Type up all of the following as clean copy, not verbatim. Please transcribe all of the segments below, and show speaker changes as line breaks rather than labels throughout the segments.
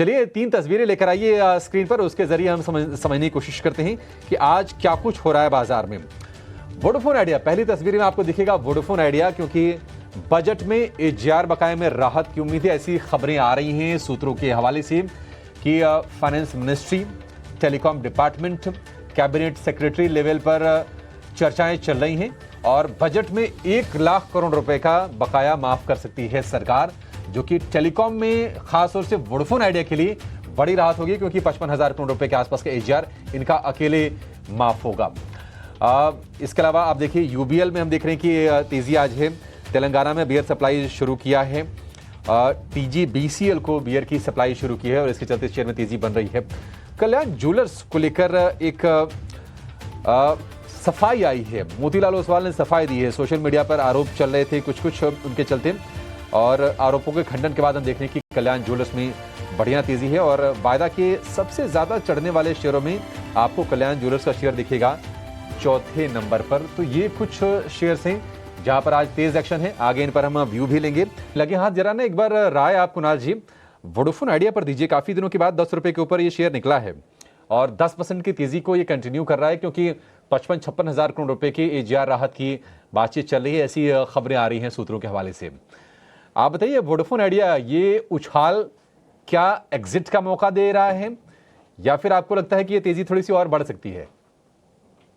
चलिए 3 तस्वीरें लेकर आइए स्क्रीन पर, उसके जरिए हम समझने की कोशिश करते हैं कि आज क्या कुछ हो रहा है बाजार में। वोडाफोन आइडिया, पहली तस्वीर में आपको दिखेगा वोडाफोन आइडिया, क्योंकि बजट में एजीआर बकाये में राहत की उम्मीद है। ऐसी खबरें आ रही हैं सूत्रों के हवाले से कि finance ministry, telecom department, cabinet secretary level पर चर्चाएं चल रही हैं और बजट में 1 लाख करोड़ रुपए का बकाया माफ कर सकती है सरकार, जो कि टेलीकॉम में खासतौर से वोडाफोन आइडिया के लिए बड़ी राहत होगी, क्योंकि 55,000 करोड़ रुपए के आसपास का एजीआर इनका अकेले माफ होगा। इसके अलावा आप देखिए यूबीएल में हम देख रहे हैं कि तेजी आज है। तेलंगाना में बियर सप्लाई शुरू किया है, टीजीबीसीएल को बियर की सप्लाई शुरू की है और इसके चलते शेयर में तेजी बन रही है। कल्याण ज्वेलर्स को लेकर एक सफाई आई है, मोतीलाल ओसवाल ने सफाई दी है। सोशल मीडिया पर आरोप चल रहे थे कुछ उनके चलते, और आरोपों के खंडन के बाद हम देख रहे हैं कि कल्याण ज्वेलर्स में बढ़िया तेजी है और वायदा के सबसे ज्यादा चढ़ने वाले शेयरों में आपको कल्याण ज्वेलर्स का शेयर दिखेगा चौथे नंबर पर। तो ये कुछ शेयर्स हैं जहां पर आज तेज एक्शन है, आगे इन पर हम व्यू भी लेंगे। लगे हाथ जरा ना एक बार राय आप कुणाल जी वोडाफोन आइडिया पर दीजिए। काफी दिनों के बाद 10 रुपए के ऊपर ये शेयर निकला है और 10% की तेजी को ये कंटिन्यू कर रहा है, क्योंकि 55-56 हजार करोड़ रुपए की एजीआर राहत की बातचीत चल रही है, ऐसी खबरें आ रही हैं सूत्रों के हवाले से। आप बताइए वोडाफोन आइडिया ये उछाल क्या एग्जिट का मौका दे रहा है, या फिर आपको लगता है कि ये तेजी थोड़ी सी और बढ़ सकती है?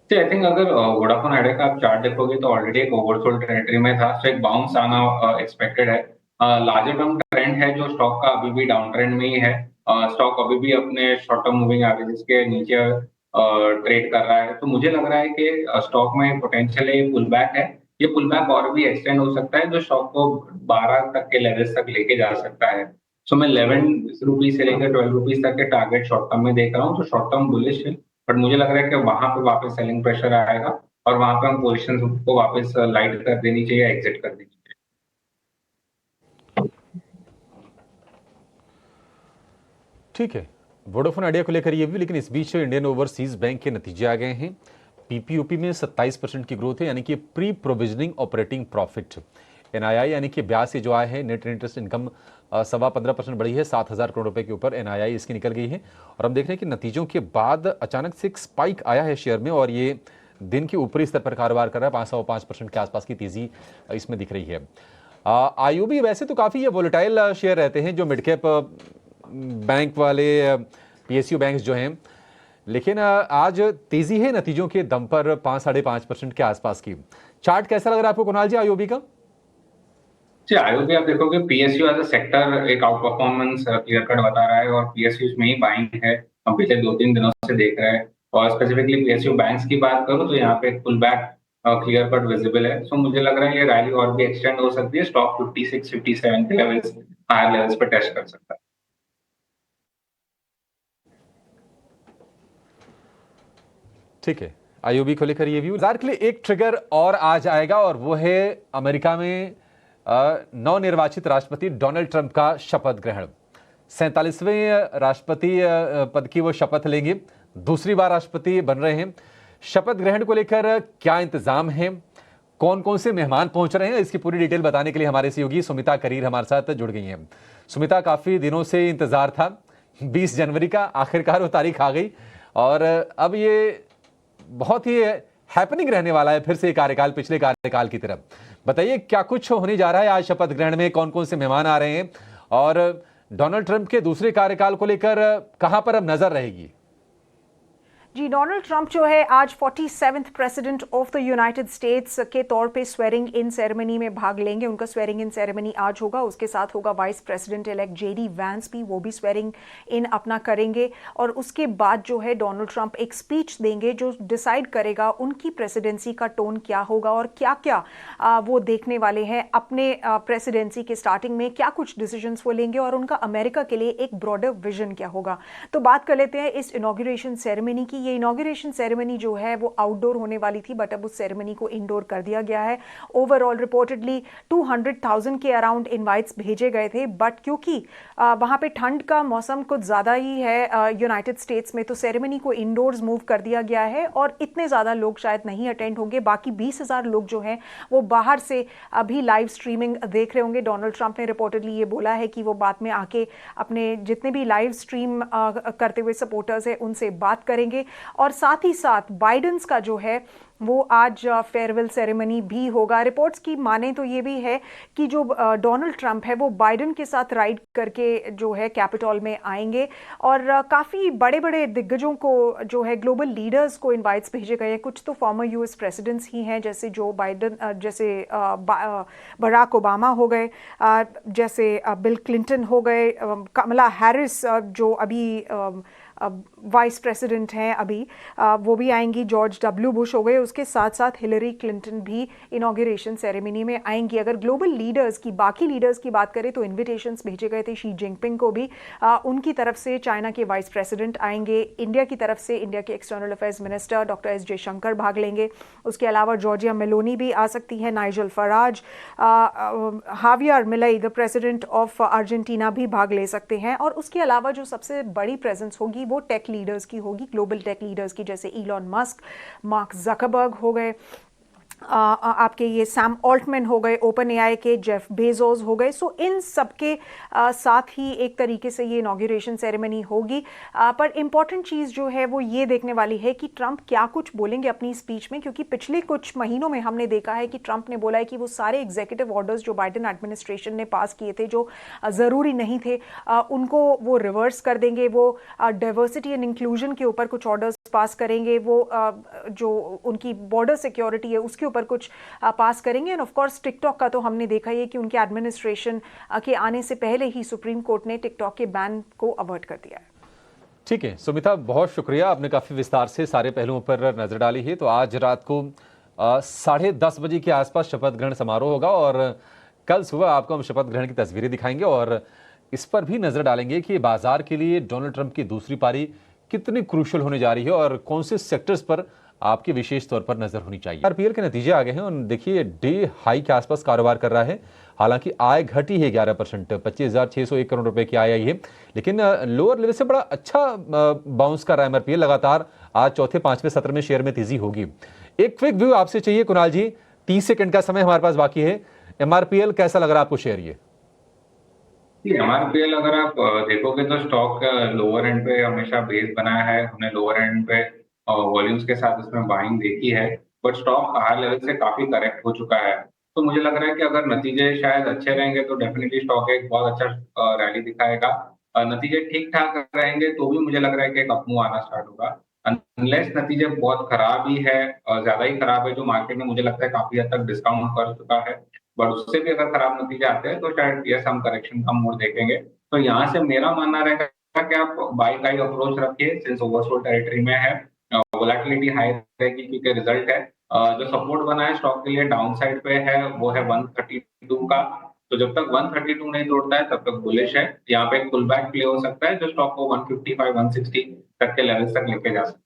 आई थिंक अगर वोडाफोन आइडिया का आप चार्ट देखोगे तो ऑलरेडी एक ओवरसोल्ड टेरिटरी में था, सो एक बाउंस आना एक्सपेक्टेड है। लार्जर टर्म ट्रेंड है जो स्टॉक का अभी भी डाउन ट्रेंड में ही है। स्टॉक अभी भी अपने शॉर्ट टर्म मूविंग एवरेजेस के नीचे ट्रेड कर रहा है, तो मुझे लग रहा है कि स्टॉक में पोटेंशियल पुल बैक है। ये पुल बैक और भी एक्सटेंड हो सकता है, जो स्टॉक को 12 तक के लेवल्स तक लेके जा सकता है। सो मैं 11 रुपीज से लेकर 12 रुपीज तक के टारगेट शॉर्ट टर्म में देख रहा हूँ, तो शॉर्ट टर्म बुलिश है। बट मुझे लग रहा है कि वहां पे वापस सेलिंग प्रेशर आएगा और वहां पे हम पोजीशन को वापस लाइट कर देनी चाहिए, एग्जिट कर देनी चाहिए।
ठीक है, वोडाफोन आइडिया को लेकर ये भी, लेकिन इस बीच इंडियन ओवरसीज बैंक के नतीजे आ गए हैं। पीपीओपी में 27% की ग्रोथ है, यानी कि pre provisioning operating profit. NII यानी कि ब्याज से जो आया है, नेट इंटरेस्ट इनकम 15% बढ़ी है, 7,000 करोड़ रुपए के ऊपर एनआईआई इसकी निकल गई है। और हम देख रहे हैं कि नतीजों के बाद अचानक से एक स्पाइक आया है शेयर में और ये दिन के ऊपरी स्तर पर कारोबार कर रहा है। 505% के आसपास की तेजी इसमें दिख रही है। आईओबी वैसे तो काफ़ी ये वोलेटाइल शेयर रहते हैं, जो मिड कैप बैंक वाले पीएसयू बैंक जो हैं, लेकिन आज तेजी है नतीजों के दम पर 5-5.5% के आसपास की। चार्ट कैसा लग रहा है आपको कुणाल जी आईओबी का?
जी, आईओबी आप देखोगे पीएसयू एज अ सेक्टर एक आउट परफॉर्मेंस क्लियर कट बता रहा है और पीएसयू में ही बाइंग है, हम पिछले 2-3 दिनों से देख रहे हैं। और स्पेसिफिकली पीएसयू बैंक्स की बात करूं तो यहाँ पे एक pull back clear cut visible है। सो मुझे लग रहा है ये रैली और भी एक्सटेंड हो सकती है। स्टॉक 56-57 के लेवल्स, हायर लेवल्स पे टेस्ट कर सकता है।
ठीक है, आईओबी को लेकर ये व्यू। बाजार के लिए एक ट्रिगर और आज आएगा और वो है अमेरिका में नवनिर्वाचित राष्ट्रपति डोनाल्ड ट्रंप का शपथ ग्रहण। 47वें राष्ट्रपति पद की वो शपथ लेंगे, दूसरी बार राष्ट्रपति बन रहे हैं। शपथ ग्रहण को लेकर क्या इंतजाम है, कौन कौन से मेहमान पहुंच रहे हैं, इसकी पूरी डिटेल बताने के लिए हमारे सहयोगी सुमिता करीर हमारे साथ जुड़ गई हैं। सुमिता, काफी दिनों से इंतजार था, 20 जनवरी का आखिरकार वो तारीख आ गई और अब ये बहुत ही हैपनिंग रहने वाला है, फिर से कार्यकाल पिछले कार्यकाल की तरफ। बताइए क्या कुछ होने जा रहा है आज शपथ ग्रहण में, कौन कौन से मेहमान आ रहे हैं और डोनाल्ड ट्रंप के दूसरे कार्यकाल को लेकर कहां पर अब नजर रहेगी?
जी, डोनाल्ड ट्रंप जो है आज 47th president of the United states के तौर पे स्वेरिंग इन सेरेमनी में भाग लेंगे। उनका स्वेरिंग इन सेरेमनी आज होगा। उसके साथ होगा vice president elect JD Vance भी, वो भी स्वेरिंग इन अपना करेंगे। और उसके बाद जो है डोनाल्ड ट्रंप एक स्पीच देंगे जो डिसाइड करेगा उनकी प्रेसिडेंसी का टोन क्या होगा और क्या क्या वो देखने वाले हैं अपने प्रेसिडेंसी के स्टार्टिंग में, क्या कुछ डिसीजंस वो लेंगे और उनका अमेरिका के लिए एक ब्रॉडर विजन क्या होगा। तो बात कर लेते हैं इस इनॉग्रेशन सेरेमनी की। ये इनॉग्रेशन सेरेमनी जो है वो आउटडोर होने वाली थी, बट अब उस सेरेमनी को इंडोर कर दिया गया है। ओवरऑल रिपोर्टेडली 200,000 के अराउंड इनवाइट्स भेजे गए थे, बट क्योंकि वहाँ पे ठंड का मौसम कुछ ज़्यादा ही है यूनाइटेड स्टेट्स में, तो सेरेमनी को इंडोर्स मूव कर दिया गया है और इतने ज़्यादा लोग शायद नहीं अटेंड होंगे। बाकी 20,000 लोग जो हैं वो बाहर से अभी लाइव स्ट्रीमिंग देख रहे होंगे। डोनाल्ड ट्रंप ने रिपोर्टेडली ये बोला है कि वो बाद में आके अपने जितने भी लाइव स्ट्रीम करते हुए सपोर्टर्स हैं उनसे बात करेंगे। और साथ ही साथ बाइडेंस का जो है वो आज फेयरवेल सेरेमनी भी होगा। रिपोर्ट्स की माने तो ये भी है कि जो डोनाल्ड ट्रंप है वो बाइडेन के साथ राइड करके जो है कैपिटॉल में आएंगे और काफ़ी बड़े बड़े दिग्गजों को जो है ग्लोबल लीडर्स को इनवाइट्स भेजे गए हैं। कुछ तो फॉर्मर यूएस प्रेसिडेंट्स ही हैं, जैसे जो बाइडेन, जैसे बराक ओबामा हो गए, जैसे बिल क्लिंटन हो गए, कमला हैरिस जो अभी वाइस प्रेसिडेंट हैं अभी, वो भी आएंगी, जॉर्ज डब्ल्यू बुश हो गए, उसके साथ साथ हिलरी क्लिंटन भी इनॉग्रेशन सेरेमनी में आएंगी। अगर ग्लोबल लीडर्स की, बाकी लीडर्स की बात करें तो इन्विटेशंस भेजे गए थे शी जिनपिंग को भी, उनकी तरफ से चाइना के वाइस प्रेसिडेंट आएंगे, इंडिया की तरफ से इंडिया के external affairs minister doctor S Jaishankar भाग लेंगे, उसके अलावा जॉर्जिया मेलोनी भी आ सकती है, नाइजल फराज, हावियर मिलई द प्रेसिडेंट ऑफ अर्जेंटीना भी भाग ले सकते हैं। और उसके अलावा जो सबसे बड़ी प्रेजेंस होगी वो टेक लीडर्स की होगी, ग्लोबल टेक लीडर्स की, जैसे इलॉन मस्क, मार्क जकरबर्ग हो गए, आपके ये सैम ऑल्टमैन हो गए ओपन एआई के, जेफ बेजोस हो गए। सो इन सबके साथ ही एक तरीके से ये इनॉग्रेशन सेरेमनी होगी। पर इम्पॉर्टेंट चीज़ जो है वो ये देखने वाली है कि ट्रंप क्या कुछ बोलेंगे अपनी स्पीच में, क्योंकि पिछले कुछ महीनों में हमने देखा है कि ट्रंप ने बोला है कि वो सारे executive orders Joe Biden administration ने पास किए थे जो ज़रूरी नहीं थे उनको वो रिवर्स कर देंगे। वो डाइवर्सिटी एंड इंक्लूजन के ऊपर कुछ ऑर्डर्स पास करेंगे, वो जो उनकी बॉर्डर सिक्योरिटी है उसके ऊपर कुछ पास करेंगे। एंड ऑफ कोर्स टिकटॉक का तो हमने देखा ही है कि उनके एडमिनिस्ट्रेशन के आने से पहले ही सुप्रीम कोर्ट ने टिकटॉक के बैन को अवॉइड कर दिया है।
ठीक है सुमिता, बहुत शुक्रिया, आपने काफी विस्तार से सारे पहलुओं पर नजर डाली है। तो आज रात को 10:30 बजे के आसपास शपथ ग्रहण समारोह होगा और कल सुबह आपको हम शपथ ग्रहण की तस्वीरें दिखाएंगे और इस पर भी नजर डालेंगे कि बाजार के लिए डोनाल्ड ट्रंप की दूसरी पारी कितनी क्रूशियल होने जा रही है और कौन से सेक्टर्स पर आपकी विशेष तौर पर नजर होनी चाहिए। आरपीएल के नतीजे आ गए हैं और देखिए डे हाई के आसपास कारोबार कर रहा है। हालांकि आय घटी है 11%, 25,601 करोड़ रुपए की आय आई है, लेकिन लोअर लेवल से बड़ा अच्छा बाउंस कर रहा है आरपीएल। लगातार आज चौथे पांचवें सत्र में शेयर में तेजी होगी। एक क्विक व्यू आपसे चाहिए कुणाल जी, 30 सेकंड का समय हमारे पास बाकी है। एमआरपीएल कैसा लग रहा है आपको शेयर? ये
एमआरपीएल अगर आप देखोगे तो स्टॉक लोअर एंड पे हमेशा बेस बनाया है, हमने लोअर एंड पे वॉल्यूम्स के साथ इसमें बाइंग देखी है, बट स्टॉक हाई लेवल से काफी करेक्ट हो चुका है। तो मुझे लग रहा है कि अगर नतीजे शायद अच्छे रहेंगे तो डेफिनेटली स्टॉक एक बहुत अच्छा रैली दिखाएगा। नतीजे ठीक ठाक रहेंगे तो भी मुझे लग रहा है कि एक अपमूव आना स्टार्ट होगा। अनलेस नतीजे बहुत खराब ही है, ज्यादा ही खराब है, जो मार्केट में मुझे लगता है काफी हद तक डिस्काउंट कर चुका है, बट उससे भी अगर खराब नतीजे आते हैं तो शायद यस हम करेक्शन का मोड देखेंगे। तो यहाँ से मेरा मानना रहेगा कि आप बाई का अप्रोच रखिए सिंस ओवरसोल्ड टेरिटरी में है, वोलेटिलिटी हाई रहेगी क्योंकि रिजल्ट है। जो सपोर्ट बना है स्टॉक के लिए डाउन साइड पे है वो है 132 का, तो जब तक 132 नहीं तोड़ता है तब तक बुलिश है। यहाँ पे एक पुल बैक प्ले हो सकता है जो स्टॉक को 155 160 तक के लेवल्स तक लेके जा सकता है।